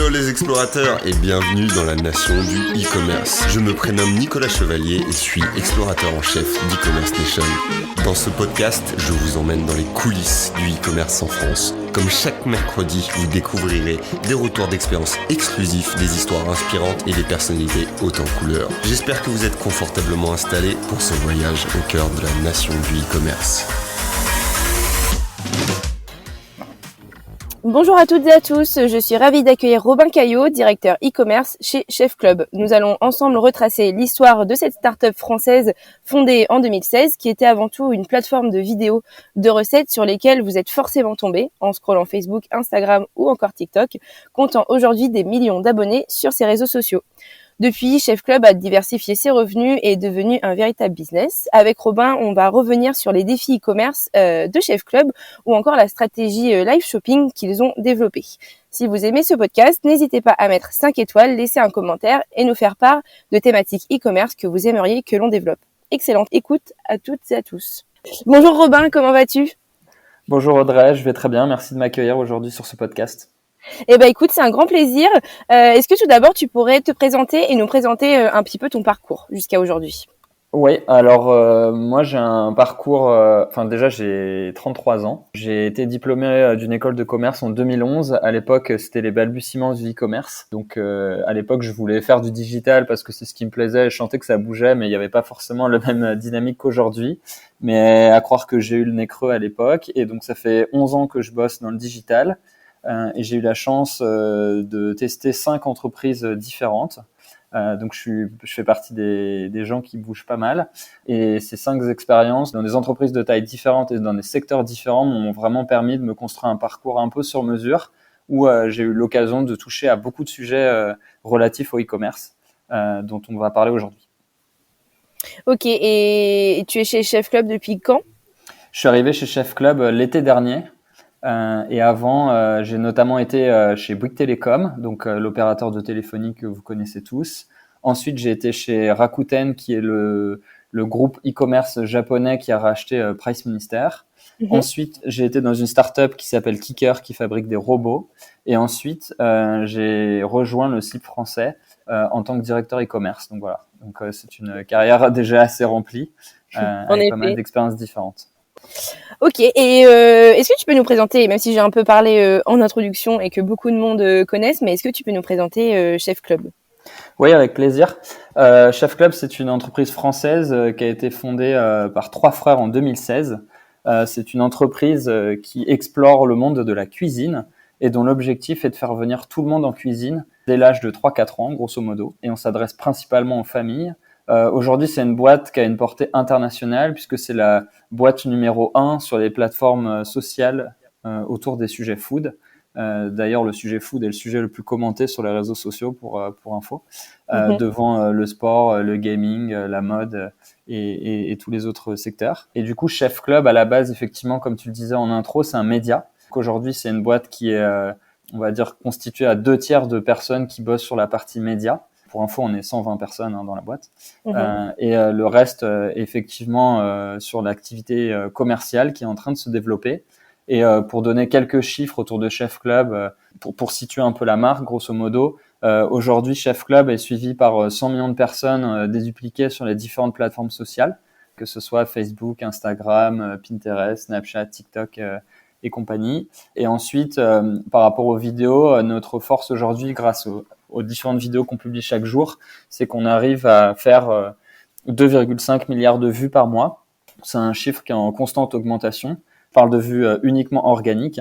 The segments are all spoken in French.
Hello les explorateurs et bienvenue dans la nation du e-commerce. Je me prénomme Nicolas Chevalier et suis explorateur en chef d'e-commerce nation. Dans ce podcast, je vous emmène dans les coulisses du e-commerce en France. Comme chaque mercredi, vous découvrirez des retours d'expériences exclusifs, des histoires inspirantes et des personnalités hautes en couleurs. J'espère que vous êtes confortablement installés pour ce voyage au cœur de la nation du e-commerce. Bonjour à toutes et à tous, je suis ravie d'accueillir Robin Caillot, directeur e-commerce chez Chef Club. Nous allons ensemble retracer l'histoire de cette start-up française fondée en 2016 qui était avant tout une plateforme de vidéos de recettes sur lesquelles vous êtes forcément tombés en scrollant Facebook, Instagram ou encore TikTok, comptant aujourd'hui des millions d'abonnés sur ces réseaux sociaux. Depuis, Chef Club a diversifié ses revenus et est devenu un véritable business. Avec Robin, on va revenir sur les défis e-commerce de Chef Club ou encore la stratégie live shopping qu'ils ont développée. Si vous aimez ce podcast, n'hésitez pas à mettre 5 étoiles, laisser un commentaire et nous faire part de thématiques e-commerce que vous aimeriez que l'on développe. Excellente écoute à toutes et à tous. Bonjour Robin, comment vas-tu ? Bonjour Audrey, je vais très bien, merci de m'accueillir aujourd'hui sur ce podcast. Eh ben écoute, c'est un grand plaisir. Est-ce que tout d'abord tu pourrais te présenter et nous présenter un petit peu ton parcours jusqu'à aujourd'hui ? Oui, alors moi j'ai un parcours, déjà j'ai 33 ans. J'ai été diplômé d'une école de commerce en 2011. À l'époque, c'était les balbutiements du e-commerce. Donc à l'époque, je voulais faire du digital parce que c'est ce qui me plaisait. Je sentais que ça bougeait, mais il n'y avait pas forcément la même dynamique qu'aujourd'hui. Mais à croire que j'ai eu le nez creux à l'époque. Et donc ça fait 11 ans que je bosse dans le digital. Et j'ai eu la chance de tester 5 entreprises différentes. Donc je fais partie des gens qui bougent pas mal. Et ces 5 expériences dans des entreprises de taille différentes et dans des secteurs différents m'ont vraiment permis de me construire un parcours un peu sur mesure où j'ai eu l'occasion de toucher à beaucoup de sujets relatifs au e-commerce dont on va parler aujourd'hui. Ok, et tu es chez Chef Club depuis quand ? Je suis arrivé chez Chef Club l'été dernier. Et avant, j'ai notamment été chez Bouygues Telecom, donc l'opérateur de téléphonie que vous connaissez tous. Ensuite, j'ai été chez Rakuten, qui est le groupe e-commerce japonais qui a racheté Price Minister. Ensuite, j'ai été dans une start-up qui s'appelle Kicker, qui fabrique des robots. Et ensuite, j'ai rejoint le CIP français en tant que directeur e-commerce. Donc voilà, c'est une carrière déjà assez remplie, avec pas mal d'expériences différentes. Ok, et est-ce que tu peux nous présenter, même si j'ai un peu parlé en introduction et que beaucoup de monde connaissent, mais est-ce que tu peux nous présenter Chef Club ? Oui, avec plaisir. Chef Club, c'est une entreprise française qui a été fondée par 3 frères en 2016. C'est une entreprise qui explore le monde de la cuisine et dont l'objectif est de faire venir tout le monde en cuisine dès l'âge de 3-4 ans, grosso modo. Et on s'adresse principalement aux familles. Aujourd'hui, c'est une boîte qui a une portée internationale puisque c'est la boîte numéro 1 sur les plateformes sociales autour des sujets food. D'ailleurs, le sujet food est le sujet le plus commenté sur les réseaux sociaux pour info, devant le sport, le gaming, la mode et tous les autres secteurs. Et du coup, Chef Club, à la base, effectivement, comme tu le disais en intro, c'est un média. Aujourd'hui, c'est une boîte qui est, on va dire, constituée à 2/3 de personnes qui bossent sur la partie média. Pour info, on est 120 personnes dans la boîte. Et le reste, effectivement, sur l'activité commerciale qui est en train de se développer. Et pour donner quelques chiffres autour de Chef Club, pour situer un peu la marque, grosso modo, aujourd'hui, Chef Club est suivi par 100 millions de personnes dédupliquées sur les différentes plateformes sociales, que ce soit Facebook, Instagram, Pinterest, Snapchat, TikTok et compagnie. Et ensuite, par rapport aux vidéos, notre force aujourd'hui, grâce aux différentes vidéos qu'on publie chaque jour, c'est qu'on arrive à faire 2,5 milliards de vues par mois. C'est un chiffre qui est en constante augmentation. On parle de vues uniquement organiques,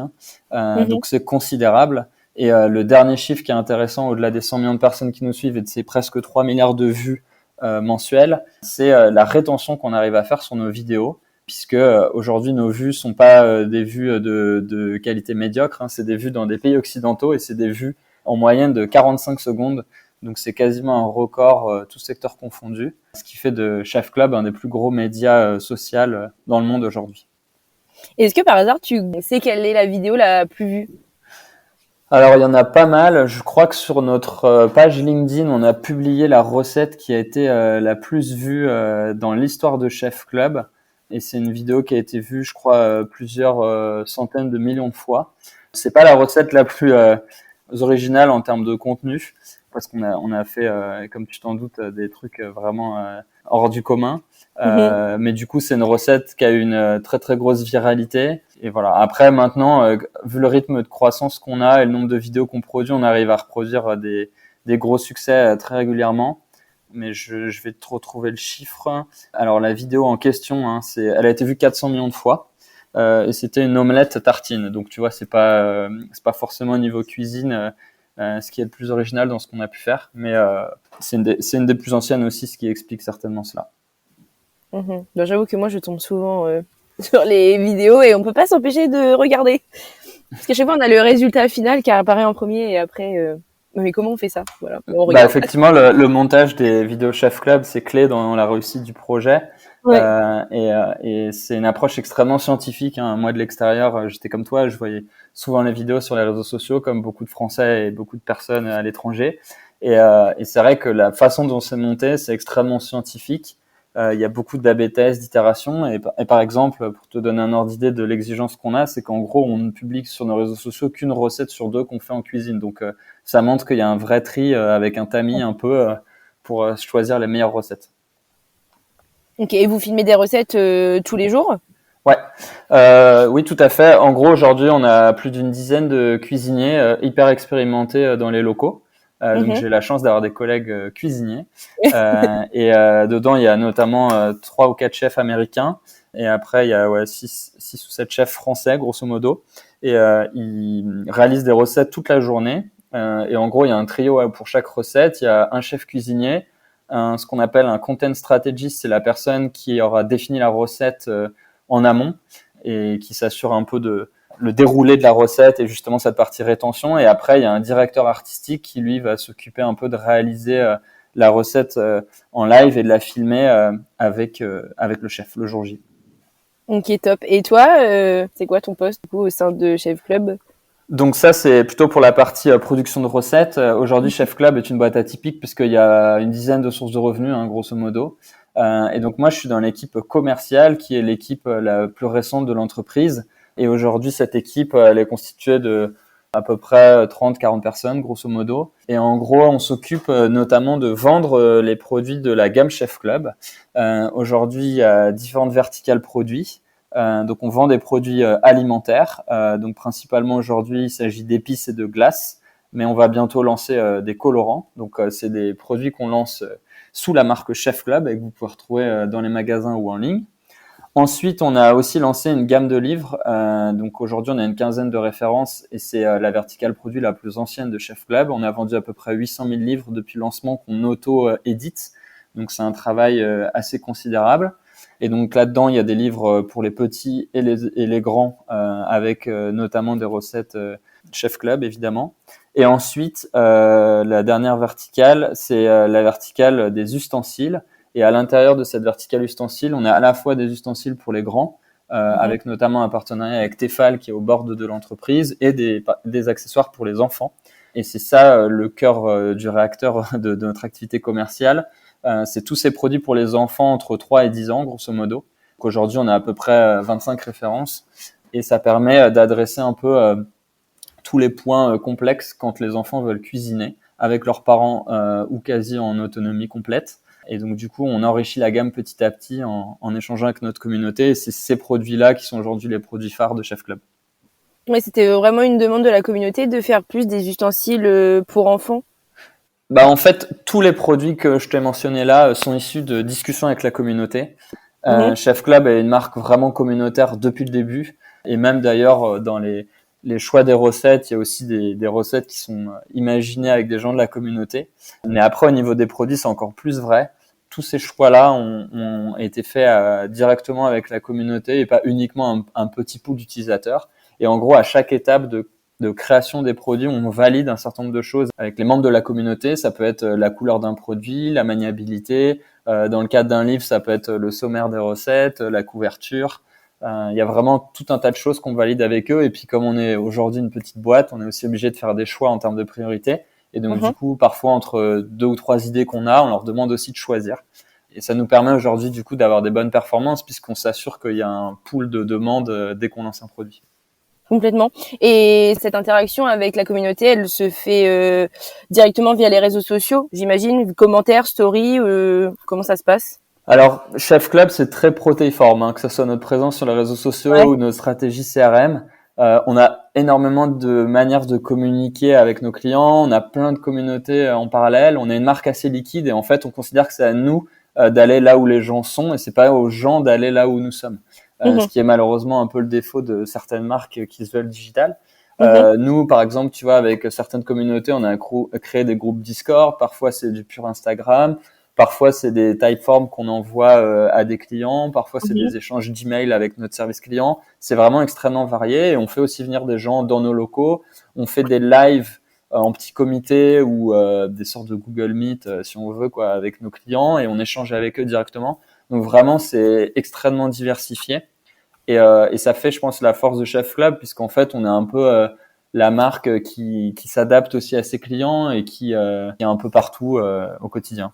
donc c'est considérable. Et le dernier chiffre qui est intéressant, au-delà des 100 millions de personnes qui nous suivent et de ces presque 3 milliards de vues mensuelles, c'est la rétention qu'on arrive à faire sur nos vidéos, puisque aujourd'hui nos vues sont pas des vues de qualité médiocre, c'est des vues dans des pays occidentaux et c'est des vues en moyenne de 45 secondes. Donc c'est quasiment un record, tout secteur confondu, ce qui fait de Chef Club un des plus gros médias sociaux dans le monde aujourd'hui. Est-ce que par hasard tu sais quelle est la vidéo la plus vue ? Alors il y en a pas mal. Je crois que sur notre page LinkedIn, on a publié la recette qui a été la plus vue dans l'histoire de Chef Club. Et c'est une vidéo qui a été vue, je crois, plusieurs centaines de millions de fois. C'est pas la recette la plus originales en termes de contenu, parce qu'on a fait, comme tu t'en doutes, des trucs vraiment hors du commun. Mais du coup, c'est une recette qui a eu une très très grosse viralité. Et voilà. Après, maintenant, vu le rythme de croissance qu'on a et le nombre de vidéos qu'on produit, on arrive à reproduire des gros succès très régulièrement. Mais je vais te retrouver le chiffre. Alors, la vidéo en question, hein, elle a été vue 400 millions de fois. Et c'était une omelette tartine. Donc, tu vois, c'est pas forcément au niveau cuisine ce qui est le plus original dans ce qu'on a pu faire. Mais c'est une des plus anciennes aussi, ce qui explique certainement cela. Ben, j'avoue que moi, je tombe souvent sur les vidéos et on peut pas s'empêcher de regarder. Parce qu'à chaque fois, on a le résultat final qui apparaît en premier et après... Mais comment on fait ça? Voilà, on regarde. Effectivement, le montage des vidéos Chef Club, c'est clé dans la réussite du projet. Ouais. Et c'est une approche extrêmement scientifique. Hein. Moi, de l'extérieur, j'étais comme toi, je voyais souvent les vidéos sur les réseaux sociaux, comme beaucoup de Français et beaucoup de personnes à l'étranger. Et c'est vrai que la façon dont c'est monté, c'est extrêmement scientifique. Il y a beaucoup d'A/B tests, d'itérations. Et par exemple, pour te donner un ordre d'idée de l'exigence qu'on a, c'est qu'en gros, on ne publie sur nos réseaux sociaux qu'une recette sur 2 qu'on fait en cuisine. Donc, ça montre qu'il y a un vrai tri avec un tamis un peu pour choisir les meilleures recettes. Ok, et vous filmez des recettes tous les jours? Ouais, oui, tout à fait. En gros, aujourd'hui, on a plus d'une dizaine de cuisiniers hyper expérimentés dans les locaux. Donc, j'ai la chance d'avoir des collègues cuisiniers. Et dedans, il y a notamment 3 ou 4 chefs américains. Et après, il y a 6 ou 7 chefs français, grosso modo. Et ils réalisent des recettes toute la journée. Et en gros, il y a un trio pour chaque recette. Il y a un chef cuisinier, ce qu'on appelle un content strategist, c'est la personne qui aura défini la recette en amont et qui s'assure un peu de le déroulé de la recette et justement cette partie rétention. Et après, il y a un directeur artistique qui, lui, va s'occuper un peu de réaliser la recette en live et de la filmer avec le chef le jour J. Ok, top. Et toi, c'est quoi ton poste du coup, au sein de Chef Club? Donc ça, c'est plutôt pour la partie production de recettes. Aujourd'hui, Chef Club est une boîte atypique puisqu'il y a une dizaine de sources de revenus, hein, grosso modo. Et donc moi, je suis dans l'équipe commerciale qui est l'équipe la plus récente de l'entreprise. Et aujourd'hui, cette équipe, elle est constituée de à peu près 30-40 personnes, grosso modo. Et en gros, on s'occupe notamment de vendre les produits de la gamme Chef Club. Aujourd'hui, il y a différentes verticales produits. Donc, on vend des produits alimentaires. Donc, principalement aujourd'hui, il s'agit d'épices et de glaces. Mais on va bientôt lancer des colorants. Donc, c'est des produits qu'on lance sous la marque Chef Club et que vous pouvez retrouver dans les magasins ou en ligne. Ensuite, on a aussi lancé une gamme de livres. Donc aujourd'hui, on a une quinzaine de références et c'est la verticale produit la plus ancienne de Chef Club. On a vendu à peu près 800 000 livres depuis le lancement qu'on auto-édite. Donc c'est un travail assez considérable. Et donc là-dedans, il y a des livres pour les petits et les grands avec notamment des recettes Chef Club, évidemment. Et ensuite, la dernière verticale, c'est la verticale des ustensiles. Et à l'intérieur de cette verticale ustensile, on a à la fois des ustensiles pour les grands, avec notamment un partenariat avec Tefal qui est au bord de l'entreprise, et des accessoires pour les enfants. Et c'est ça le cœur du réacteur de notre activité commerciale. C'est tous ces produits pour les enfants entre 3 et 10 ans, grosso modo. Donc aujourd'hui, on a à peu près 25 références et ça permet d'adresser un peu tous les points complexes quand les enfants veulent cuisiner avec leurs parents ou quasi en autonomie complète. Et donc, du coup, on enrichit la gamme petit à petit en échangeant avec notre communauté. Et c'est ces produits-là qui sont aujourd'hui les produits phares de Chef Club. Ouais, c'était vraiment une demande de la communauté de faire plus des ustensiles pour enfants. En fait, tous les produits que je t'ai mentionnés là sont issus de discussions avec la communauté. Chef Club est une marque vraiment communautaire depuis le début. Et même d'ailleurs, dans les choix des recettes, il y a aussi des recettes qui sont imaginées avec des gens de la communauté. Mais après, au niveau des produits, c'est encore plus vrai. Tous ces choix-là ont été faits directement avec la communauté et pas uniquement un petit pool d'utilisateurs. Et en gros, à chaque étape de création des produits, on valide un certain nombre de choses avec les membres de la communauté. Ça peut être la couleur d'un produit, la maniabilité. Dans le cadre d'un livre, ça peut être le sommaire des recettes, la couverture. Il y a vraiment tout un tas de choses qu'on valide avec eux. Et puis, comme on est aujourd'hui une petite boîte, on est aussi obligé de faire des choix en termes de priorité. Et donc, du coup, parfois, entre 2 ou 3 idées qu'on a, on leur demande aussi de choisir. Et ça nous permet aujourd'hui, du coup, d'avoir des bonnes performances puisqu'on s'assure qu'il y a un pool de demandes dès qu'on lance un produit. Complètement. Et cette interaction avec la communauté, elle se fait directement via les réseaux sociaux, j'imagine, commentaires, stories, comment ça se passe? Alors, Chef Club, c'est très protéiforme, hein, que ce soit notre présence sur les réseaux sociaux ou nos stratégies CRM. On a énormément de manières de communiquer avec nos clients. On a plein de communautés en parallèle. On est une marque assez liquide et en fait, on considère que c'est à nous d'aller là où les gens sont et c'est pas aux gens d'aller là où nous sommes. Ce qui est malheureusement un peu le défaut de certaines marques qui se veulent digitales. Nous, par exemple, tu vois, avec certaines communautés, on a créé des groupes Discord. Parfois, c'est du pur Instagram. Parfois, c'est des typeforms qu'on envoie à des clients. Parfois, c'est des échanges d'emails avec notre service client. C'est vraiment extrêmement varié. Et on fait aussi venir des gens dans nos locaux. On fait des lives en petit comité ou des sortes de Google Meet, si on veut, quoi, avec nos clients. Et on échange avec eux directement. Donc, vraiment, c'est extrêmement diversifié. Et ça fait, je pense, la force de Chef Club, puisqu'en fait, on est un peu la marque qui s'adapte aussi à ses clients et qui est un peu partout au quotidien.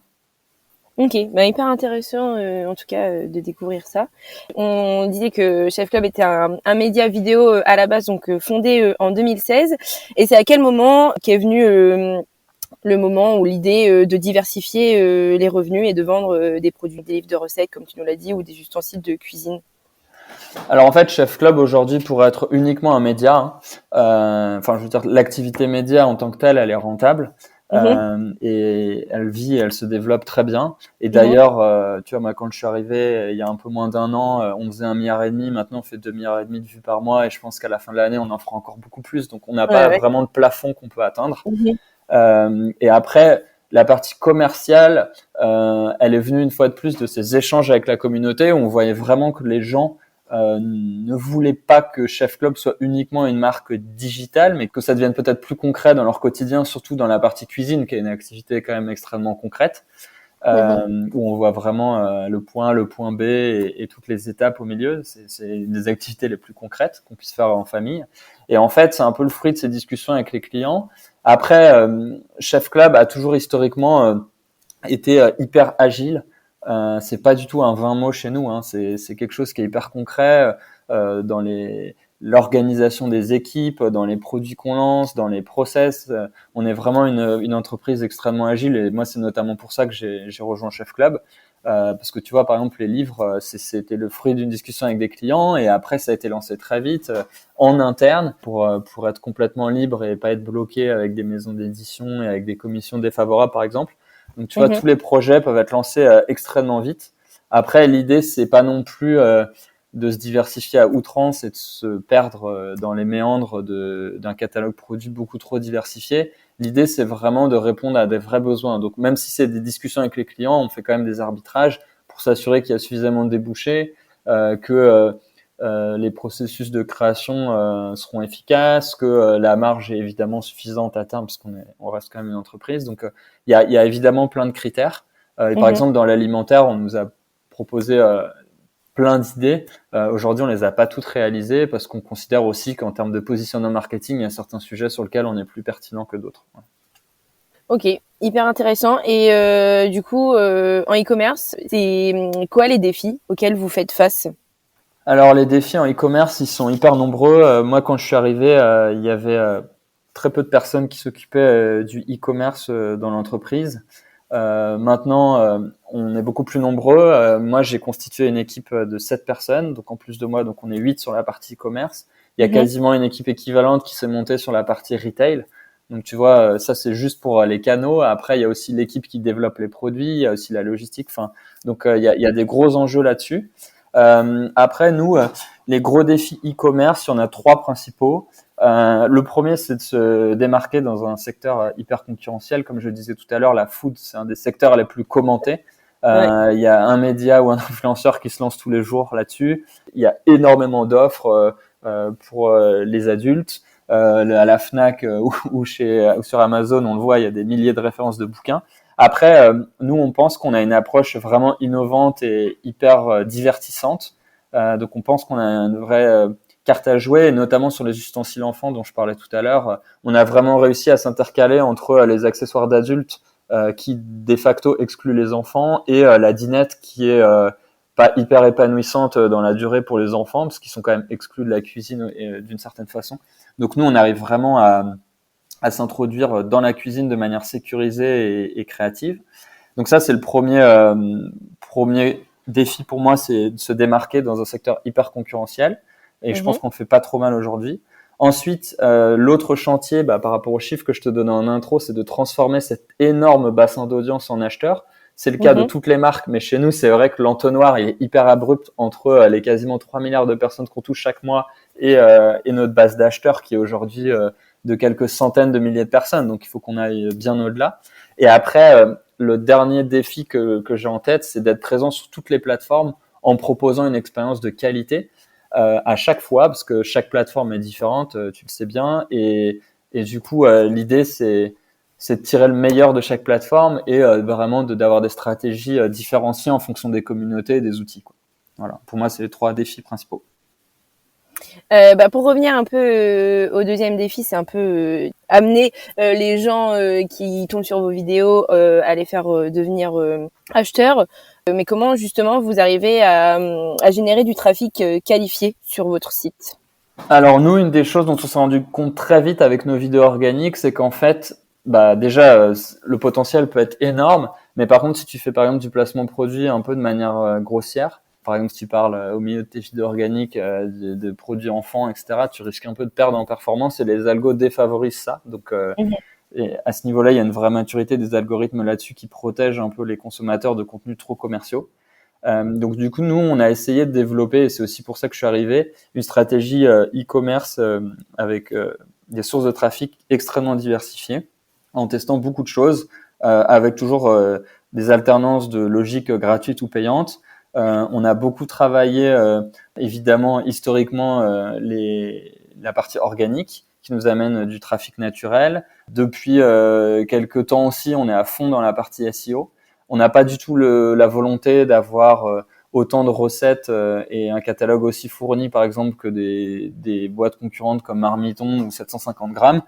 Ok, hyper intéressant en tout cas de découvrir ça. On disait que Chef Club était un média vidéo à la base, donc fondé en 2016. Et c'est à quel moment qu'est venu le moment où l'idée de diversifier les revenus et de vendre des produits, des livres de recettes, comme tu nous l'as dit, ou des ustensiles de cuisine? Alors en fait, Chef Club aujourd'hui pourrait être uniquement un média. Enfin, je veux dire, l'activité média en tant que telle, elle est rentable. Et elle vit, elle se développe très bien. Et d'ailleurs, tu vois, moi, quand je suis arrivé il y a un peu moins d'un an, on faisait 1,5 milliard. Maintenant, on fait 2,5 milliards de vues par mois. Et je pense qu'à la fin de l'année, on en fera encore beaucoup plus. Donc, on n'a pas vraiment de plafond qu'on peut atteindre. Et après, la partie commerciale, elle est venue une fois de plus de ces échanges avec la communauté où on voyait vraiment que les gens ne voulaient pas que Chef Club soit uniquement une marque digitale, mais que ça devienne peut-être plus concret dans leur quotidien, surtout dans la partie cuisine, qui est une activité quand même extrêmement concrète, où on voit vraiment le point B et toutes les étapes au milieu. C'est des activités les plus concrètes qu'on puisse faire en famille. Et en fait, c'est un peu le fruit de ces discussions avec les clients. Après, Chef Club a toujours historiquement été hyper agile. C'est pas du tout un vain mot chez nous, hein. C'est quelque chose qui est hyper concret dans l'organisation des équipes, dans les produits qu'on lance, dans les process. On est vraiment une entreprise extrêmement agile et moi c'est notamment pour ça que j'ai rejoint Chef Club. Parce que tu vois, par exemple, les livres, c'était le fruit d'une discussion avec des clients et après ça a été lancé très vite en interne pour être complètement libre et pas être bloqué avec des maisons d'édition et avec des commissions défavorables, par exemple. Donc, tu vois, tous les projets peuvent être lancés extrêmement vite. Après, l'idée, c'est pas non plus de se diversifier à outrance et de se perdre dans les méandres d'un catalogue produit beaucoup trop diversifié. L'idée, c'est vraiment de répondre à des vrais besoins. Donc, même si c'est des discussions avec les clients, on fait quand même des arbitrages pour s'assurer qu'il y a suffisamment de débouchés, que les processus de création seront efficaces, que la marge est évidemment suffisante à terme, parce on reste quand même une entreprise. Donc, il y a évidemment plein de critères. Et par exemple, dans l'alimentaire, on nous a proposé plein d'idées. Aujourd'hui, on les a pas toutes réalisées parce qu'on considère aussi qu'en termes de positionnement marketing, il y a certains sujets sur lesquels on est plus pertinent que d'autres. Ok, hyper intéressant. Et du coup, en e-commerce, c'est quoi les défis auxquels vous faites face? Alors, les défis en e-commerce, ils sont hyper nombreux. Moi, quand je suis arrivé, il y avait très peu de personnes qui s'occupaient du e-commerce dans l'entreprise. Maintenant, on est beaucoup plus nombreux. Moi, j'ai constitué une équipe de 7 personnes. Donc, en plus de moi, donc on est 8 sur la partie e-commerce. Il y a quasiment une équipe équivalente qui s'est montée sur la partie retail. Donc, tu vois, ça, c'est juste pour les canaux. Après, il y a aussi l'équipe qui développe les produits. Il y a aussi la logistique. Enfin, donc, il y a des gros enjeux là-dessus. Après, nous, les gros défis e-commerce, il y en a 3 principaux. Le premier, c'est de se démarquer dans un secteur hyper concurrentiel. Comme je le disais tout à l'heure, la food, c'est un des secteurs les plus commentés. Il y a un média ou un influenceur qui se lance tous les jours là-dessus. Il y a énormément d'offres pour les adultes. À la Fnac ou sur Amazon, on le voit, il y a des milliers de références de bouquins. Après, nous, on pense qu'on a une approche vraiment innovante et hyper divertissante. Donc, on pense qu'on a une vraie carte à jouer, et notamment sur les ustensiles enfants dont je parlais tout à l'heure. On a vraiment réussi à s'intercaler entre les accessoires d'adultes qui, de facto, excluent les enfants et la dinette qui est pas hyper épanouissantes dans la durée pour les enfants, parce qu'ils sont quand même exclus de la cuisine d'une certaine façon. Donc nous, on arrive vraiment à s'introduire dans la cuisine de manière sécurisée et créative. Donc ça, c'est le premier défi pour moi, c'est de se démarquer dans un secteur hyper concurrentiel. Et je pense qu'on le fait pas trop mal aujourd'hui. Ensuite, l'autre chantier, par rapport aux chiffres que je te donnais en intro, c'est de transformer cet énorme bassin d'audience en acheteurs. C'est le cas de toutes les marques, mais chez nous, c'est vrai que l'entonnoir il est hyper abrupt entre les quasiment 3 milliards de personnes qu'on touche chaque mois et notre base d'acheteurs qui est aujourd'hui de quelques centaines de milliers de personnes. Donc, il faut qu'on aille bien au-delà. Et après, le dernier défi que j'ai en tête, c'est d'être présent sur toutes les plateformes en proposant une expérience de qualité à chaque fois, parce que chaque plateforme est différente, tu le sais bien. Et du coup, l'idée, c'est de tirer le meilleur de chaque plateforme et vraiment d'avoir des stratégies différenciées en fonction des communautés et des outils, quoi. Voilà, pour moi, c'est les 3 défis principaux. Pour revenir un peu au deuxième défi, c'est un peu amener les gens qui tombent sur vos vidéos à les faire devenir acheteurs. Mais comment justement vous arrivez à générer du trafic qualifié sur votre site? Alors nous, une des choses dont on s'est rendu compte très vite avec nos vidéos organiques, c'est qu'en fait, déjà, le potentiel peut être énorme, mais par contre, si tu fais par exemple du placement produit un peu de manière grossière, par exemple, si tu parles au milieu de tes vidéos organiques de produits enfants, etc., tu risques un peu de perdre en performance et les algos défavorisent ça. Donc, et à ce niveau-là, il y a une vraie maturité des algorithmes là-dessus qui protègent un peu les consommateurs de contenus trop commerciaux. Donc, du coup, nous, on a essayé de développer, et c'est aussi pour ça que je suis arrivé, une stratégie e-commerce avec des sources de trafic extrêmement diversifiées, en testant beaucoup de choses, avec toujours des alternances de logiques gratuites ou payantes. On a beaucoup travaillé, évidemment, historiquement, la partie organique qui nous amène du trafic naturel. Depuis quelques temps aussi, on est à fond dans la partie SEO. On n'a pas du tout la volonté d'avoir autant de recettes et un catalogue aussi fourni, par exemple, que des boîtes concurrentes comme Marmiton ou 750 grammes.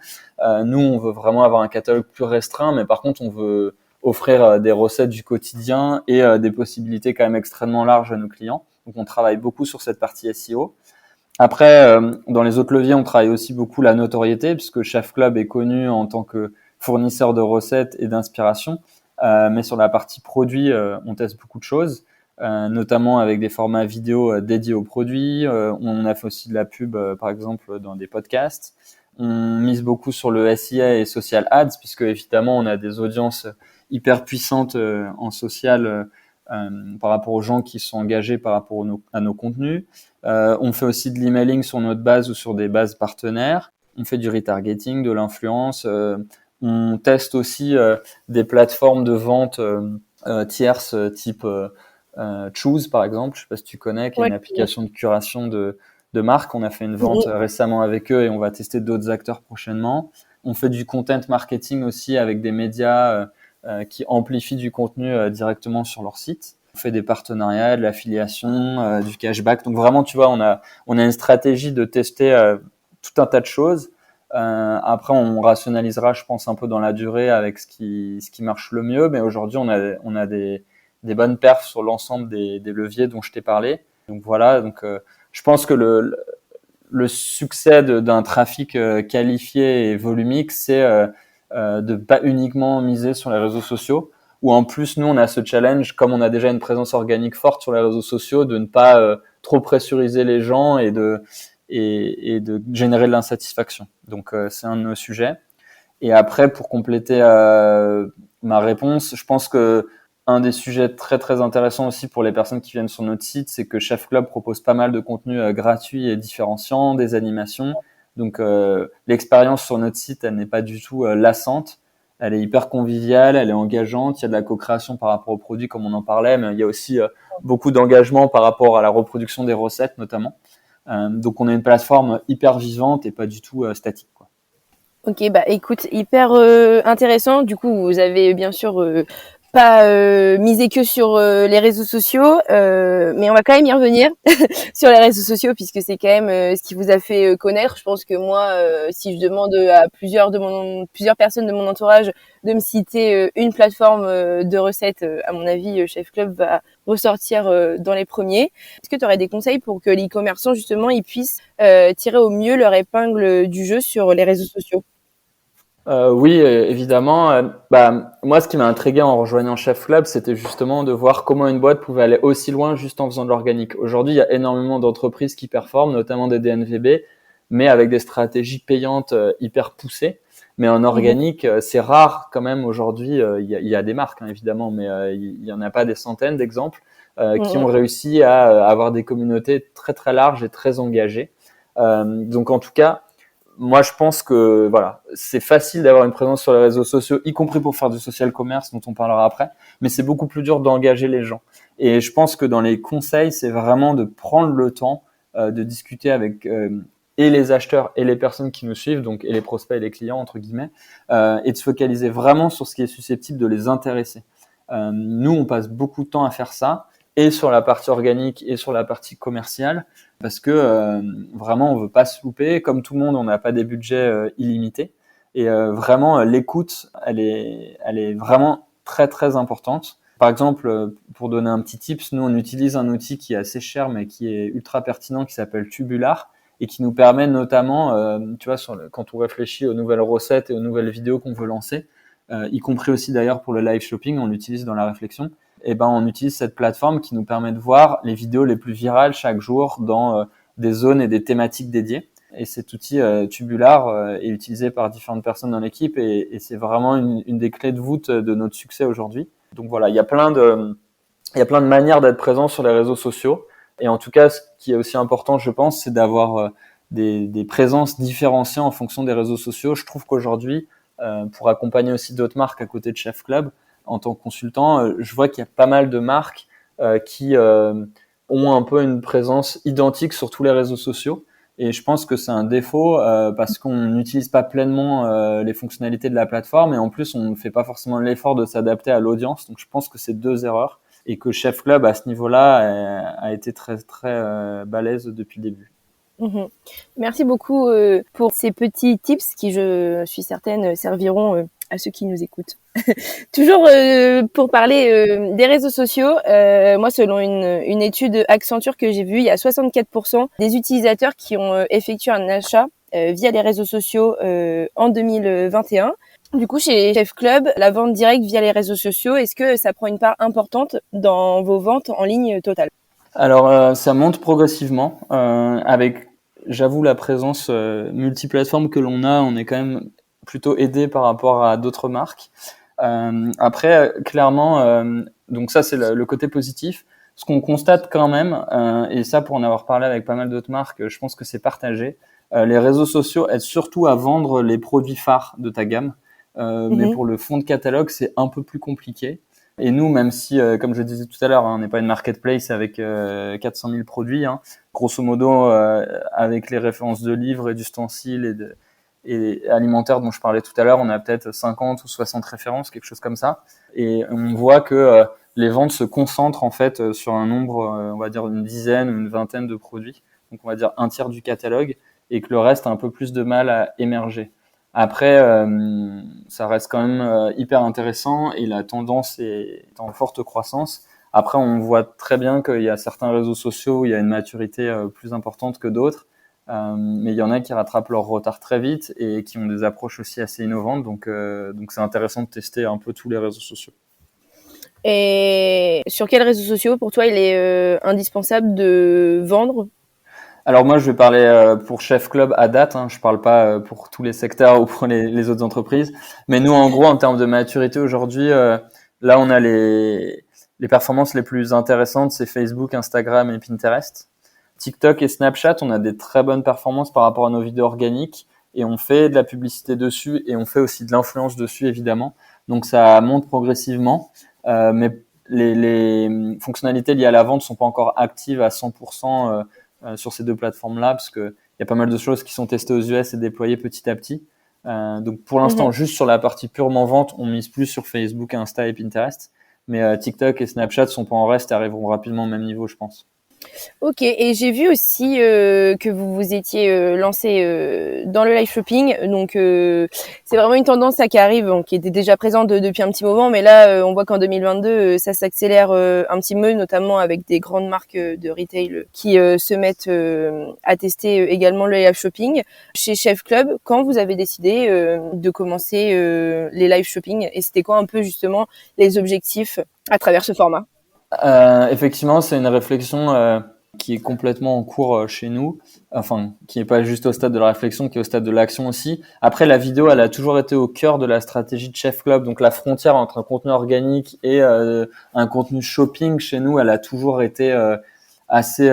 Nous, on veut vraiment avoir un catalogue plus restreint, mais par contre, on veut offrir des recettes du quotidien et des possibilités quand même extrêmement larges à nos clients. Donc, on travaille beaucoup sur cette partie SEO. Après, dans les autres leviers, on travaille aussi beaucoup la notoriété, puisque Chef Club est connu en tant que fournisseur de recettes et d'inspiration. Mais sur la partie produit, on teste beaucoup de choses, notamment avec des formats vidéo dédiés aux produits. On a fait aussi de la pub, par exemple, dans des podcasts. On mise beaucoup sur le SIA et social ads, puisque évidemment, on a des audiences hyper puissantes en social par rapport aux gens qui sont engagés par rapport à nos contenus. On fait aussi de l'emailing sur notre base ou sur des bases partenaires. On fait du retargeting, de l'influence. On teste aussi des plateformes de vente tierces type Choose, par exemple. Je ne sais pas si tu connais, qui est une application de curation de marques. On a fait une vente récemment avec eux et on va tester d'autres acteurs prochainement. On fait du content marketing aussi avec des médias qui amplifient du contenu directement sur leur site. On fait des partenariats, de l'affiliation, du cashback. Donc vraiment, tu vois, on a une stratégie de tester tout un tas de choses. Après, on rationalisera, je pense, un peu dans la durée avec ce qui marche le mieux. Mais aujourd'hui, on a des bonnes perfs sur l'ensemble des leviers dont je t'ai parlé. Donc voilà. Donc je pense que le succès d'un trafic qualifié et volumique, c'est de pas uniquement miser sur les réseaux sociaux. Ou en plus, nous, on a ce challenge, comme on a déjà une présence organique forte sur les réseaux sociaux, de ne pas trop pressuriser les gens et de générer de l'insatisfaction. Donc, c'est un de nos sujets. Et après, pour compléter ma réponse, je pense que un des sujets très, très intéressants aussi pour les personnes qui viennent sur notre site, c'est que Chef Club propose pas mal de contenus gratuits et différenciants, des animations. Donc, l'expérience sur notre site, elle n'est pas du tout lassante. Elle est hyper conviviale, elle est engageante. Il y a de la co-création par rapport aux produits, comme on en parlait, mais il y a aussi beaucoup d'engagement par rapport à la reproduction des recettes, notamment. Donc, on a une plateforme hyper vivante et pas du tout statique, quoi. Ok, écoute, hyper intéressant. Du coup, vous avez bien sûr pas miser que sur les réseaux sociaux, mais on va quand même y revenir sur les réseaux sociaux puisque c'est quand même ce qui vous a fait connaître. Je pense que moi, si je demande à plusieurs personnes de mon entourage de me citer une plateforme de recettes, à mon avis, Chef Club va ressortir dans les premiers. Est-ce que tu aurais des conseils pour que les e-commerçants justement ils puissent tirer au mieux leur épingle du jeu sur les réseaux sociaux? Oui, évidemment. Moi, ce qui m'a intrigué en rejoignant Chef Club, c'était justement de voir comment une boîte pouvait aller aussi loin juste en faisant de l'organique. Aujourd'hui, il y a énormément d'entreprises qui performent, notamment des DNVB, mais avec des stratégies payantes hyper poussées. Mais en organique, c'est rare quand même aujourd'hui. Il y a des marques, hein, évidemment, mais il y en a pas des centaines d'exemples qui ont réussi à avoir des communautés très très larges et très engagées. Donc en tout cas, moi, je pense que voilà, c'est facile d'avoir une présence sur les réseaux sociaux, y compris pour faire du social commerce, dont on parlera après, mais c'est beaucoup plus dur d'engager les gens. Et je pense que dans les conseils, c'est vraiment de prendre le temps de discuter avec et les acheteurs et les personnes qui nous suivent, donc et les prospects et les clients entre guillemets, et de se focaliser vraiment sur ce qui est susceptible de les intéresser. Nous, on passe beaucoup de temps à faire ça, et sur la partie organique et sur la partie commerciale, parce que vraiment on veut pas se louper. Comme tout le monde, on n'a pas des budgets illimités, et vraiment l'écoute, elle est vraiment très très importante. Par exemple, pour donner un petit tips, nous on utilise un outil qui est assez cher mais qui est ultra pertinent, qui s'appelle Tubular, et qui nous permet notamment, tu vois, quand on réfléchit aux nouvelles recettes et aux nouvelles vidéos qu'on veut lancer, y compris aussi d'ailleurs pour le live shopping, on l'utilise dans la réflexion. Et ben on utilise cette plateforme qui nous permet de voir les vidéos les plus virales chaque jour dans des zones et des thématiques dédiées. Et cet outil Tubular est utilisé par différentes personnes dans l'équipe, et c'est vraiment une des clés de voûte de notre succès aujourd'hui. Donc voilà, il y a plein de manières d'être présent sur les réseaux sociaux. Et en tout cas, ce qui est aussi important, je pense, c'est d'avoir des présences différenciées en fonction des réseaux sociaux. Je trouve qu'aujourd'hui, pour accompagner aussi d'autres marques à côté de Chef Club, en tant que consultant, je vois qu'il y a pas mal de marques qui ont un peu une présence identique sur tous les réseaux sociaux. Et je pense que c'est un défaut parce qu'on n'utilise pas pleinement les fonctionnalités de la plateforme, et en plus, on ne fait pas forcément l'effort de s'adapter à l'audience. Donc, je pense que c'est 2 erreurs, et que Chef Club, à ce niveau-là, a été très, très balèze depuis le début. Merci beaucoup pour ces petits tips qui, je suis certaine, serviront à ceux qui nous écoutent. Toujours pour parler des réseaux sociaux, moi, selon une étude Accenture que j'ai vue, il y a 64% des utilisateurs qui ont effectué un achat via les réseaux sociaux en 2021. Du coup, chez Chef Club, la vente directe via les réseaux sociaux, est-ce que ça prend une part importante dans vos ventes en ligne totales? Alors, ça monte progressivement avec, j'avoue, la présence multiplateforme que l'on a. On est quand même plutôt aidé par rapport à d'autres marques. Après, clairement, donc ça c'est le côté positif. Ce qu'on constate quand même, et ça pour en avoir parlé avec pas mal d'autres marques, je pense que c'est partagé. Les réseaux sociaux aident surtout à vendre les produits phares de ta gamme, mais pour le fond de catalogue, c'est un peu plus compliqué. Et nous, même si, comme je le disais tout à l'heure, on n'est pas une marketplace avec 400 000 produits, grosso modo, avec les références de livres et d'ustensiles et alimentaires dont je parlais tout à l'heure, on a peut-être 50 ou 60 références, quelque chose comme ça. Et on voit que les ventes se concentrent en fait sur un nombre, on va dire une dizaine ou une vingtaine de produits. Donc on va dire un tiers du catalogue, et que le reste a un peu plus de mal à émerger. Après, ça reste quand même hyper intéressant, et la tendance est en forte croissance. Après, on voit très bien qu'il y a certains réseaux sociaux où il y a une maturité plus importante que d'autres. Mais il y en a qui rattrapent leur retard très vite et qui ont des approches aussi assez innovantes. Donc c'est intéressant de tester un peu tous les réseaux sociaux. Et sur quels réseaux sociaux, pour toi, il est indispensable de vendre? Alors moi, je vais parler pour Chef Club à date. Je parle pas pour tous les secteurs ou pour les autres entreprises. Mais nous, en gros, en termes de maturité aujourd'hui, là, on a les performances les plus intéressantes, c'est Facebook, Instagram et Pinterest. TikTok et Snapchat, on a des très bonnes performances par rapport à nos vidéos organiques, et on fait de la publicité dessus, et on fait aussi de l'influence dessus, évidemment. Donc ça monte progressivement, mais les fonctionnalités liées à la vente sont pas encore actives à 100% sur ces 2 plateformes-là, parce que il y a pas mal de choses qui sont testées aux US et déployées petit à petit. Donc pour l'instant, juste sur la partie purement vente, on mise plus sur Facebook, Insta et Pinterest. Mais TikTok et Snapchat sont pas en reste et arriveront rapidement au même niveau, je pense. Ok, et j'ai vu aussi que vous vous étiez lancé dans le live shopping, donc c'est vraiment une tendance qui arrive, qui était déjà présente depuis un petit moment, mais là on voit qu'en 2022 ça s'accélère un petit peu, notamment avec des grandes marques de retail qui se mettent à tester également le live shopping. Chez Chef Club, quand vous avez décidé de commencer les live shopping, et c'était quoi un peu justement les objectifs à travers ce format? Effectivement, c'est une réflexion qui est complètement en cours chez nous, enfin, qui n'est pas juste au stade de la réflexion, qui est au stade de l'action aussi. Après, la vidéo, elle a toujours été au cœur de la stratégie de Chef Club, donc la frontière entre un contenu organique et un contenu shopping chez nous, elle a toujours été assez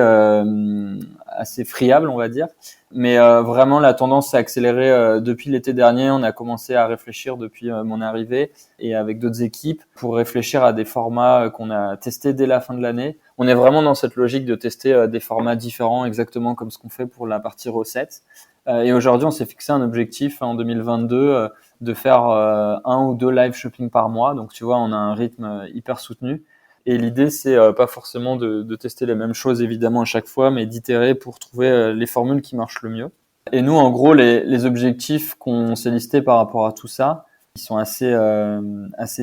assez friable, on va dire. Mais vraiment, la tendance s'est accélérée depuis l'été dernier. On a commencé à réfléchir depuis mon arrivée et avec d'autres équipes pour réfléchir à des formats qu'on a testés dès la fin de l'année. On est vraiment dans cette logique de tester des formats différents, exactement comme ce qu'on fait pour la partie recettes. Et aujourd'hui, on s'est fixé un objectif en 2022 de faire un ou deux live shopping par mois. Donc, tu vois, on a un rythme hyper soutenu. Et l'idée, c'est pas forcément de tester les mêmes choses évidemment à chaque fois, mais d'itérer pour trouver les formules qui marchent le mieux. Et nous, en gros, les objectifs qu'on s'est listés par rapport à tout ça, ils sont assez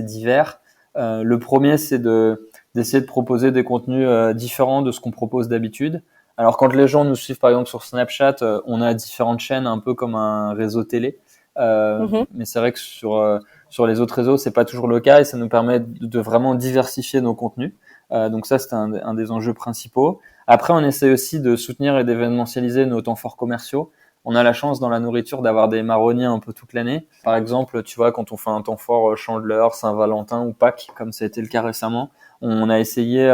divers. Le premier, c'est d'essayer de proposer des contenus différents de ce qu'on propose d'habitude. Alors, quand les gens nous suivent par exemple sur Snapchat, on a différentes chaînes, un peu comme un réseau télé. Mais c'est vrai que sur les autres réseaux, c'est pas toujours le cas et ça nous permet de vraiment diversifier nos contenus. Donc ça, c'est un des enjeux principaux. Après, on essaie aussi de soutenir et d'événementialiser nos temps forts commerciaux. On a la chance dans la nourriture d'avoir des marronniers un peu toute l'année. Par exemple, tu vois, quand on fait un temps fort Chandeleur, Saint-Valentin ou Pâques, comme ça a été le cas récemment, on a essayé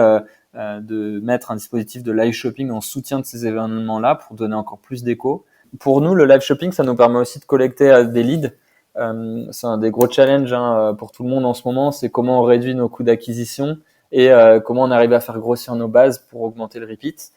de mettre un dispositif de live shopping en soutien de ces événements-là pour donner encore plus d'écho. Pour nous, le live shopping, ça nous permet aussi de collecter des leads. C'est un des gros challenges pour tout le monde en ce moment, c'est comment on réduit nos coûts d'acquisition et comment on arrive à faire grossir nos bases pour augmenter le repeat.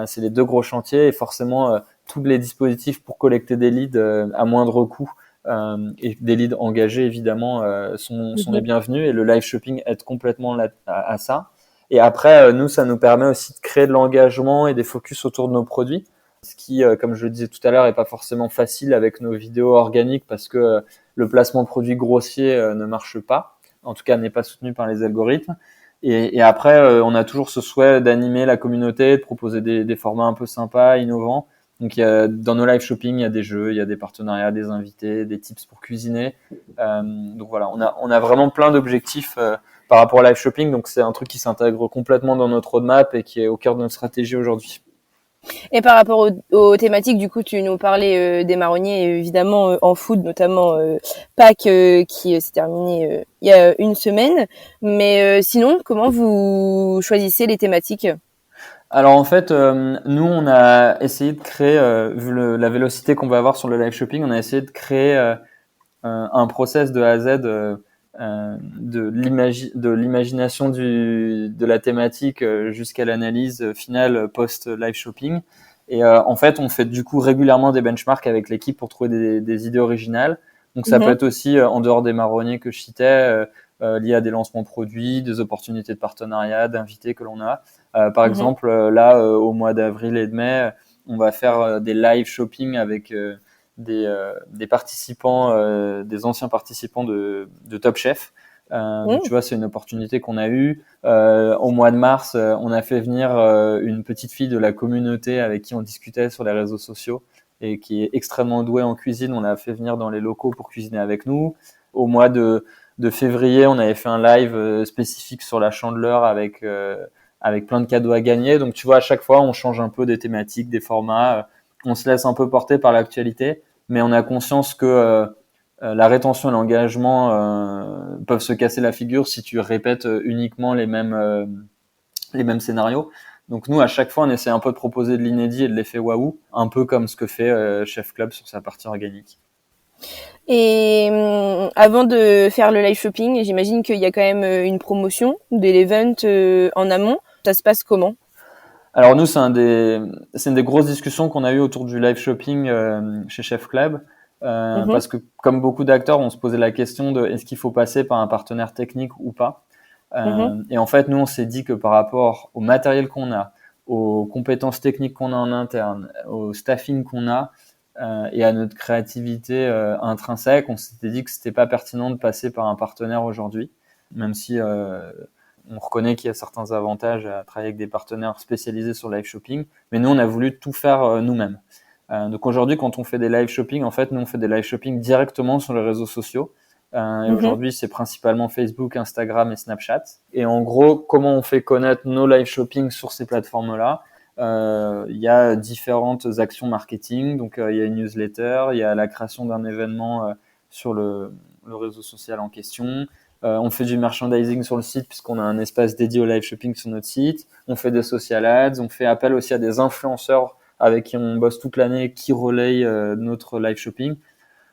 C'est les deux gros chantiers et forcément tous les dispositifs pour collecter des leads à moindre coût et des leads engagés évidemment sont les bienvenus et le live shopping aide complètement à ça. Et après, nous, ça nous permet aussi de créer de l'engagement et des focus autour de nos produits. Ce qui, comme je le disais tout à l'heure, est pas forcément facile avec nos vidéos organiques parce que le placement de produits grossiers ne marche pas. En tout cas, n'est pas soutenu par les algorithmes. Et après, on a toujours ce souhait d'animer la communauté, de proposer des formats un peu sympas, innovants. Donc, dans nos live shopping, il y a des jeux, il y a des partenariats, des invités, des tips pour cuisiner. Donc voilà, on a vraiment plein d'objectifs par rapport au live shopping. Donc, c'est un truc qui s'intègre complètement dans notre roadmap et qui est au cœur de notre stratégie aujourd'hui. Et par rapport aux thématiques, du coup, tu nous parlais des marronniers, évidemment en food, notamment Pâques qui s'est terminé il y a une semaine. Mais sinon, comment vous choisissez les thématiques? Alors en fait, nous on a essayé de créer, vu la vélocité qu'on va avoir sur le live shopping, on a essayé de créer un process de A à Z de l'imagination de la thématique jusqu'à l'analyse finale post live shopping. Et en fait, on fait du coup régulièrement des benchmarks avec l'équipe pour trouver des idées originales. Donc ça peut être aussi en dehors des marronniers que je citais, lié à des lancements produits, des opportunités de partenariat, d'invités que l'on a. Par exemple, là, au mois d'avril et de mai, on va faire des live shopping avec des participants, des anciens participants de Top Chef. Donc, tu vois, c'est une opportunité qu'on a eue. Au mois de mars, on a fait venir une petite fille de la communauté avec qui on discutait sur les réseaux sociaux et qui est extrêmement douée en cuisine. On l'a fait venir dans les locaux pour cuisiner avec nous. Au mois de février, on avait fait un live spécifique sur la Chandeleur avec plein de cadeaux à gagner. Donc, tu vois, à chaque fois, on change un peu des thématiques, des formats. On se laisse un peu porter par l'actualité, mais on a conscience que la rétention et l'engagement peuvent se casser la figure si tu répètes uniquement les mêmes scénarios. Donc nous, à chaque fois, on essaie un peu de proposer de l'inédit et de l'effet waouh, un peu comme ce que fait Chef Club sur sa partie organique. Et avant de faire le live shopping, j'imagine qu'il y a quand même une promotion de l'event en amont. Ça se passe comment? Alors nous, c'est une des grosses discussions qu'on a eues autour du live shopping chez Chef Club. Parce que comme beaucoup d'acteurs, on se posait la question de est-ce qu'il faut passer par un partenaire technique ou pas. Et en fait, nous, on s'est dit que par rapport au matériel qu'on a, aux compétences techniques qu'on a en interne, au staffing qu'on a et à notre créativité intrinsèque, on s'était dit que c'était pas pertinent de passer par un partenaire aujourd'hui, même si on reconnaît qu'il y a certains avantages à travailler avec des partenaires spécialisés sur le live shopping, mais nous, on a voulu tout faire nous-mêmes. Donc aujourd'hui, quand on fait des live shopping, en fait, nous, on fait des live shopping directement sur les réseaux sociaux. Et aujourd'hui, c'est principalement Facebook, Instagram et Snapchat. Et en gros, comment on fait connaître nos live shopping sur ces plateformes-là? Il y a différentes actions marketing. Donc, il y a une newsletter, il y a la création d'un événement sur le réseau social en question. On fait du merchandising sur le site puisqu'on a un espace dédié au live shopping sur notre site. On fait des social ads. On fait appel aussi à des influenceurs avec qui on bosse toute l'année qui relayent notre live shopping.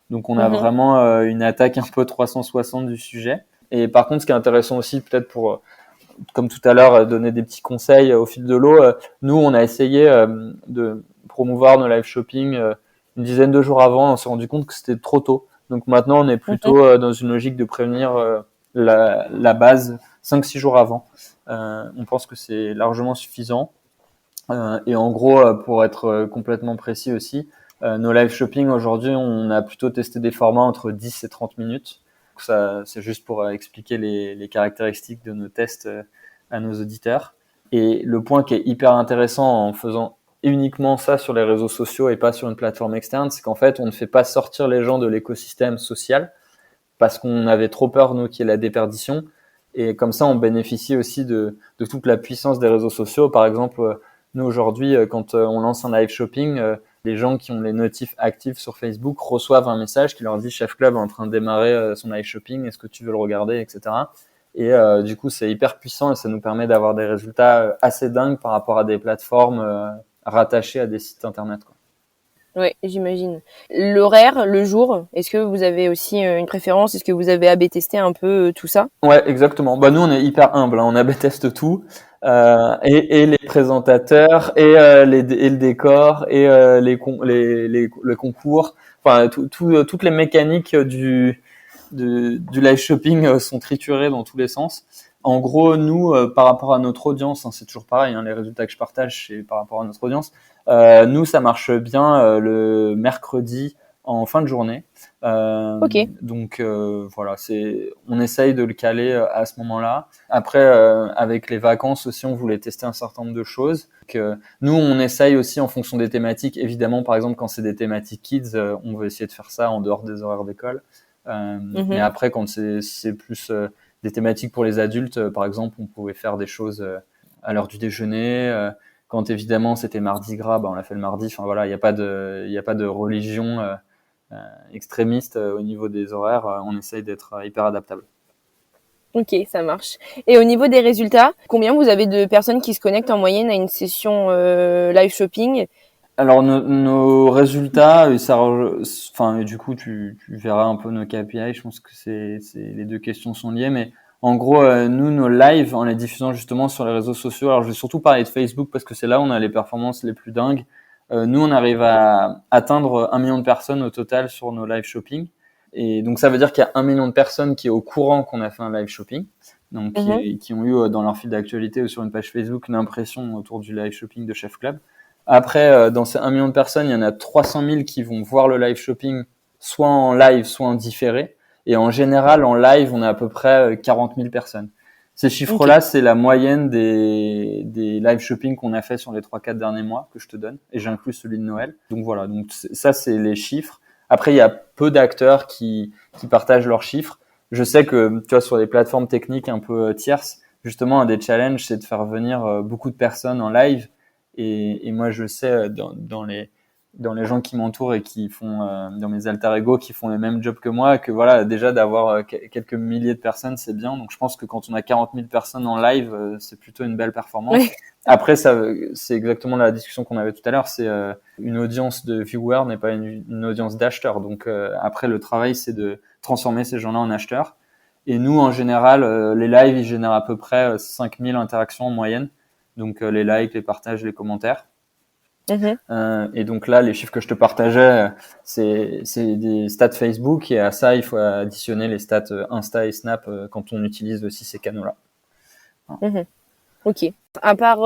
Donc, on a vraiment une attaque un peu 360 du sujet. Et par contre, ce qui est intéressant aussi, peut-être pour, comme tout à l'heure, donner des petits conseils au fil de l'eau, nous, on a essayé de promouvoir nos live shopping une dizaine de jours avant. On s'est rendu compte que c'était trop tôt. Donc maintenant, on est plutôt dans une logique de prévenir la base 5-6 jours avant. On pense que c'est largement suffisant. Et en gros, pour être complètement précis aussi, nos live shopping aujourd'hui, on a plutôt testé des formats entre 10 et 30 minutes. Donc ça, c'est juste pour expliquer les caractéristiques de nos tests à nos auditeurs. Et le point qui est hyper intéressant en faisant uniquement ça sur les réseaux sociaux et pas sur une plateforme externe, c'est qu'en fait, on ne fait pas sortir les gens de l'écosystème social parce qu'on avait trop peur, nous, qu'il y ait la déperdition. Et comme ça, on bénéficie aussi de toute la puissance des réseaux sociaux. Par exemple, nous, aujourd'hui, quand on lance un live shopping, les gens qui ont les notifs actifs sur Facebook reçoivent un message qui leur dit Chef Club est en train de démarrer son live shopping, est-ce que tu veux le regarder, etc. Et du coup, c'est hyper puissant et ça nous permet d'avoir des résultats assez dingues par rapport à des plateformes rattachées à des sites internet, quoi. Oui, j'imagine. L'horaire, le jour, est-ce que vous avez aussi une préférence? Est-ce que vous avez A/B testé un peu tout ça? Ouais, exactement. Bah nous, on est hyper humble, hein. On A/B teste tout, et les présentateurs, et le décor, et les concours. Enfin, toutes les mécaniques du live shopping sont triturées dans tous les sens. En gros, nous, par rapport à notre audience, hein, c'est toujours pareil, hein, les résultats que je partage, c'est par rapport à notre audience. Nous, ça marche bien le mercredi en fin de journée. Ok. Donc voilà, on essaye de le caler à ce moment-là. Après, avec les vacances aussi, on voulait tester un certain nombre de choses. Donc, nous, on essaye aussi en fonction des thématiques. Évidemment, par exemple, quand c'est des thématiques kids, on veut essayer de faire ça en dehors des horaires d'école. Mais après, quand c'est plus des thématiques pour les adultes, par exemple, on pouvait faire des choses à l'heure du déjeuner. Quand évidemment c'était Mardi Gras, on l'a fait le mardi. Enfin voilà, il n'y a pas de religion extrémiste au niveau des horaires. On essaye d'être hyper adaptable. Ok, ça marche. Et au niveau des résultats, combien vous avez de personnes qui se connectent en moyenne à une session live shopping? Alors nos résultats, du coup tu verras un peu nos KPI. Je pense que les deux questions sont liées, mais en gros, nous, nos lives, en les diffusant justement sur les réseaux sociaux, alors je vais surtout parler de Facebook parce que c'est là où on a les performances les plus dingues. Nous, on arrive à atteindre 1 million de personnes au total sur nos live shopping. Et donc, ça veut dire qu'il y a 1 million de personnes qui est au courant qu'on a fait un live shopping, donc qui ont eu dans leur fil d'actualité ou sur une page Facebook une impression autour du live shopping de Chef Club. Après, dans ces 1 million de personnes, il y en a 300 000 qui vont voir le live shopping soit en live, soit en différé. Et en général, en live, on a à peu près 40 000 personnes. Ces chiffres-là, c'est la moyenne des live shopping qu'on a fait sur les 3-4 derniers mois que je te donne. Et j'inclus celui de Noël. Donc voilà, donc ça, c'est les chiffres. Après, il y a peu d'acteurs qui partagent leurs chiffres. Je sais que, tu vois, sur les plateformes techniques un peu tierces, justement, un des challenges, c'est de faire venir beaucoup de personnes en live. Et moi, je sais, dans les gens qui m'entourent et qui font, dans mes alter ego, qui font le même job que moi, que voilà, déjà d'avoir quelques milliers de personnes, c'est bien. Donc, je pense que quand on a 40 000 personnes en live, c'est plutôt une belle performance. Oui. Après, c'est exactement la discussion qu'on avait tout à l'heure. C'est une audience de viewers n'est pas une audience d'acheteurs. Donc, après, le travail, c'est de transformer ces gens-là en acheteurs. Et nous, en général, les lives, ils génèrent à peu près 5000 interactions en moyenne. Donc, les likes, les partages, les commentaires. Et donc là, les chiffres que je te partageais, c'est des stats Facebook, et à ça, il faut additionner les stats Insta et Snap quand on utilise aussi ces canaux-là. Mhm. Ok. À part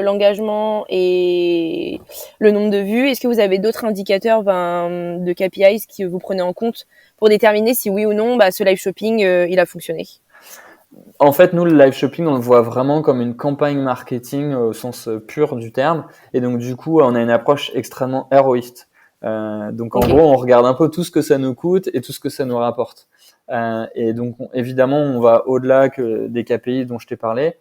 l'engagement et le nombre de vues, est-ce que vous avez d'autres indicateurs de KPIs que vous prenez en compte pour déterminer si oui ou non ce live shopping il a fonctionné? En fait, nous, le live shopping, on le voit vraiment comme une campagne marketing au sens pur du terme. Et donc, du coup, on a une approche extrêmement héroïste. Donc, en Ok. gros, on regarde un peu tout ce que ça nous coûte et tout ce que ça nous rapporte. Et donc, évidemment, on va au-delà que des KPI dont je t'ai parlé,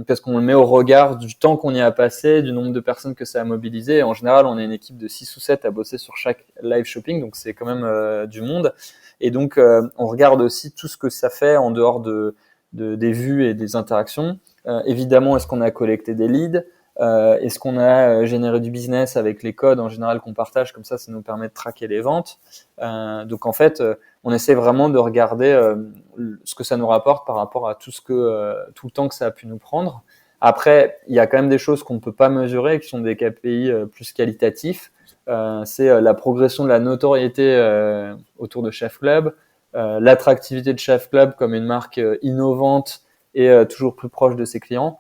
parce qu'on le met au regard du temps qu'on y a passé, du nombre de personnes que ça a mobilisé. Et en général, on est une équipe de 6 ou 7 à bosser sur chaque live shopping, donc c'est quand même du monde. Et donc, on regarde aussi tout ce que ça fait en dehors des vues et des interactions. Évidemment, est-ce qu'on a collecté des leads? Est-ce qu'on a généré du business avec les codes en général qu'on partage? Comme ça nous permet de traquer les ventes. Donc en fait, on essaie vraiment de regarder ce que ça nous rapporte par rapport à tout le temps que ça a pu nous prendre. Après, il y a quand même des choses qu'on ne peut pas mesurer, qui sont des KPI plus qualitatifs. C'est la progression de la notoriété autour de Chef Club, l'attractivité de Chef Club comme une marque innovante et toujours plus proche de ses clients.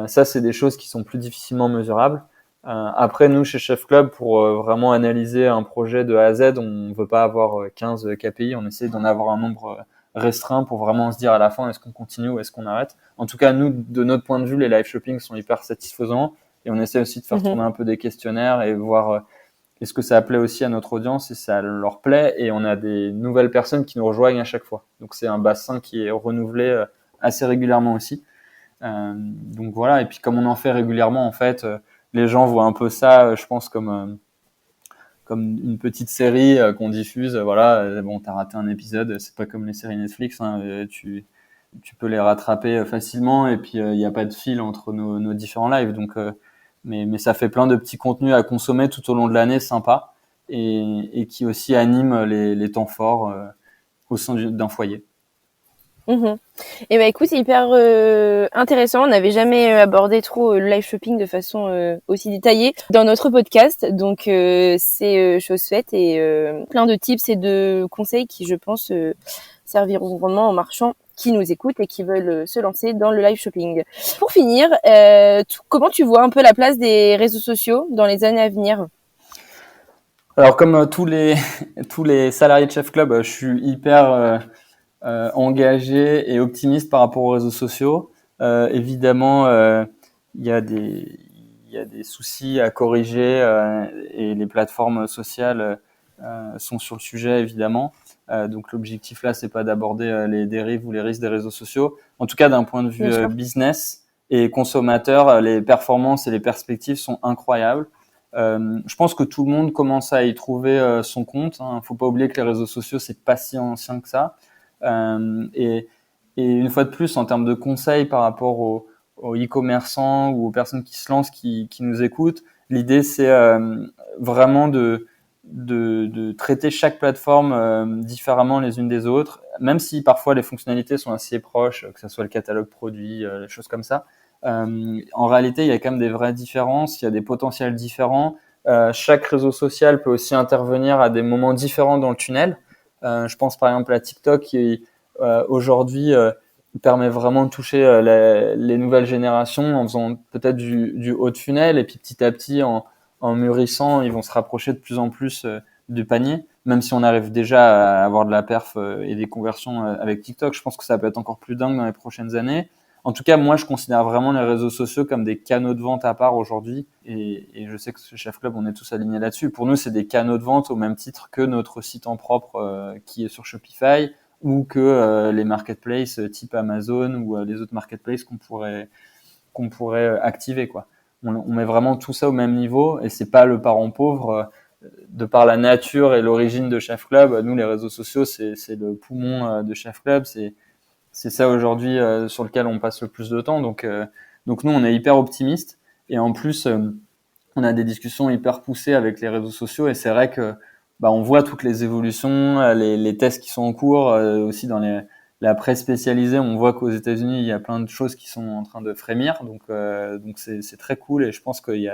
Ça, c'est des choses qui sont plus difficilement mesurables. Après, nous, chez Chef Club, pour vraiment analyser un projet de A à Z, on ne veut pas avoir 15 KPI, on essaie d'en avoir un nombre restreint pour vraiment se dire à la fin, est-ce qu'on continue ou est-ce qu'on arrête. En tout cas, nous, de notre point de vue, les live shopping sont hyper satisfaisants et on essaie aussi de faire tourner un peu des questionnaires et voir est-ce que ça plaît aussi à notre audience et ça leur plaît. Et on a des nouvelles personnes qui nous rejoignent à chaque fois. Donc, c'est un bassin qui est renouvelé assez régulièrement aussi. Donc voilà, et puis comme on en fait régulièrement, en fait, les gens voient un peu ça, je pense, comme une petite série qu'on diffuse. Voilà, bon, t'as raté un épisode, c'est pas comme les séries Netflix, hein, tu peux les rattraper facilement, et puis il n'y a pas de fil entre nos différents lives. Donc, mais ça fait plein de petits contenus à consommer tout au long de l'année, sympa, et qui aussi animent les temps forts au sein d'un foyer. Mhm. Et écoute, c'est hyper intéressant. On n'avait jamais abordé trop le live shopping de façon aussi détaillée dans notre podcast. Donc c'est chose faite et plein de tips et de conseils qui, je pense, serviront vraiment aux marchands qui nous écoutent et qui veulent se lancer dans le live shopping. Pour finir, comment tu vois un peu la place des réseaux sociaux dans les années à venir? Alors comme tous les tous les salariés de Chef Club, je suis hyper engagé et optimiste par rapport aux réseaux sociaux. Évidemment, il y a des soucis à corriger et les plateformes sociales sont sur le sujet évidemment. Donc l'objectif là, c'est pas d'aborder les dérives ou les risques des réseaux sociaux. En tout cas, d'un point de Bien vue sûr. business et consommateur, les performances et les perspectives sont incroyables. Je pense que tout le monde commence à y trouver son compte. Hein. Faut pas oublier que les réseaux sociaux, c'est pas si ancien que ça. Euh, et, et une fois de plus, en termes de conseils par rapport aux e-commerçants ou aux personnes qui se lancent, qui nous écoutent, l'idée c'est vraiment de traiter chaque plateforme différemment les unes des autres, même si parfois les fonctionnalités sont assez proches, que ce soit le catalogue produit, les choses comme ça. En réalité, il y a quand même des vraies différences, il y a des potentiels différents. Chaque réseau social peut aussi intervenir à des moments différents dans le tunnel. Je pense par exemple à TikTok qui aujourd'hui permet vraiment de toucher les nouvelles générations en faisant peut-être du haut de funnel et puis petit à petit en mûrissant, ils vont se rapprocher de plus en plus du panier. Même si on arrive déjà à avoir de la perf et des conversions avec TikTok, je pense que ça peut être encore plus dingue dans les prochaines années. En tout cas, moi, je considère vraiment les réseaux sociaux comme des canaux de vente à part aujourd'hui. Et je sais que chez Chef Club, on est tous alignés là-dessus. Pour nous, c'est des canaux de vente au même titre que notre site en propre qui est sur Shopify ou que les marketplaces type Amazon ou les autres marketplaces qu'on pourrait activer, quoi. On met vraiment tout ça au même niveau et c'est pas le parent pauvre. De par la nature et l'origine de Chef Club, nous, les réseaux sociaux, c'est le poumon de Chef Club. C'est ça aujourd'hui sur lequel on passe le plus de temps. Donc nous, on est hyper optimiste. Et en plus, on a des discussions hyper poussées avec les réseaux sociaux. Et c'est vrai que on voit toutes les évolutions, les tests qui sont en cours, aussi dans la presse spécialisée. On voit qu'aux États-Unis, il y a plein de choses qui sont en train de frémir. Donc c'est très cool. Et je pense qu'il y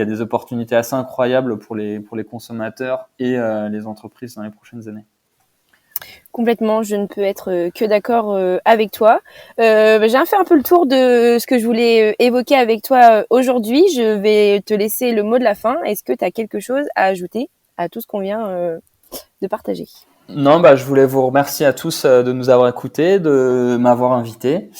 a des opportunités assez incroyables pour les consommateurs et les entreprises dans les prochaines années. Complètement, je ne peux être que d'accord avec toi. J'ai fait un peu le tour de ce que je voulais évoquer avec toi aujourd'hui. Je vais te laisser le mot de la fin. Est-ce que tu as quelque chose à ajouter à tout ce qu'on vient de partager? Non, je voulais vous remercier à tous de nous avoir écoutés, de m'avoir invité.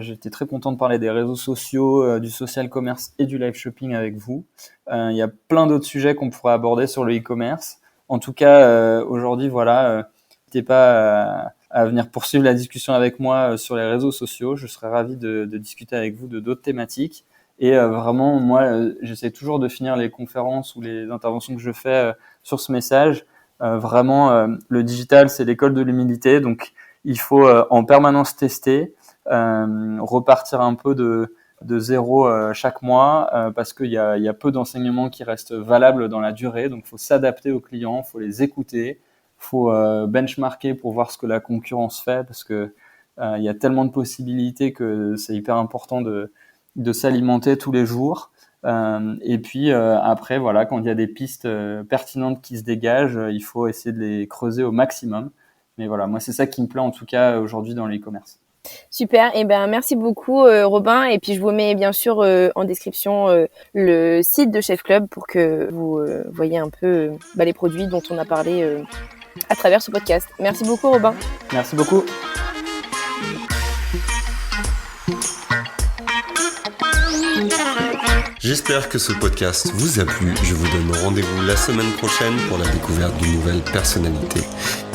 J'étais très content de parler des réseaux sociaux, du social commerce et du live shopping avec vous. Il y a plein d'autres sujets qu'on pourrait aborder sur le e-commerce. En tout cas, aujourd'hui, voilà, n'hésitez pas à venir poursuivre la discussion avec moi sur les réseaux sociaux. Je serais ravi de discuter avec vous de d'autres thématiques. Et vraiment, moi, j'essaie toujours de finir les conférences ou les interventions que je fais sur ce message. Vraiment, le digital, c'est l'école de l'humilité. Donc, il faut en permanence tester, repartir un peu de zéro chaque mois parce qu'il y a peu d'enseignements qui restent valables dans la durée. Donc, il faut s'adapter aux clients, il faut les écouter, il faut benchmarker pour voir ce que la concurrence fait parce que il y a tellement de possibilités que c'est hyper important de s'alimenter tous les jours. Et puis après, voilà, quand il y a des pistes pertinentes qui se dégagent, il faut essayer de les creuser au maximum. Mais voilà, moi, c'est ça qui me plaît en tout cas aujourd'hui dans l'e-commerce. Super, et merci beaucoup Robin, et puis je vous mets bien sûr en description le site de Chef Club pour que vous voyez un peu les produits dont on a parlé à travers ce podcast. Merci beaucoup Robin. Merci beaucoup. J'espère que ce podcast vous a plu. Je vous donne rendez-vous la semaine prochaine pour la découverte d'une nouvelle personnalité.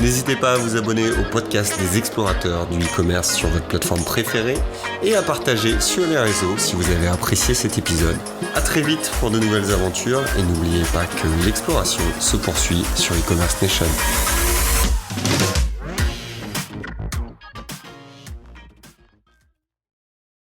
N'hésitez pas à vous abonner au podcast des explorateurs du e-commerce sur votre plateforme préférée et à partager sur les réseaux si vous avez apprécié cet épisode. À très vite pour de nouvelles aventures et n'oubliez pas que l'exploration se poursuit sur e-commerce Nation.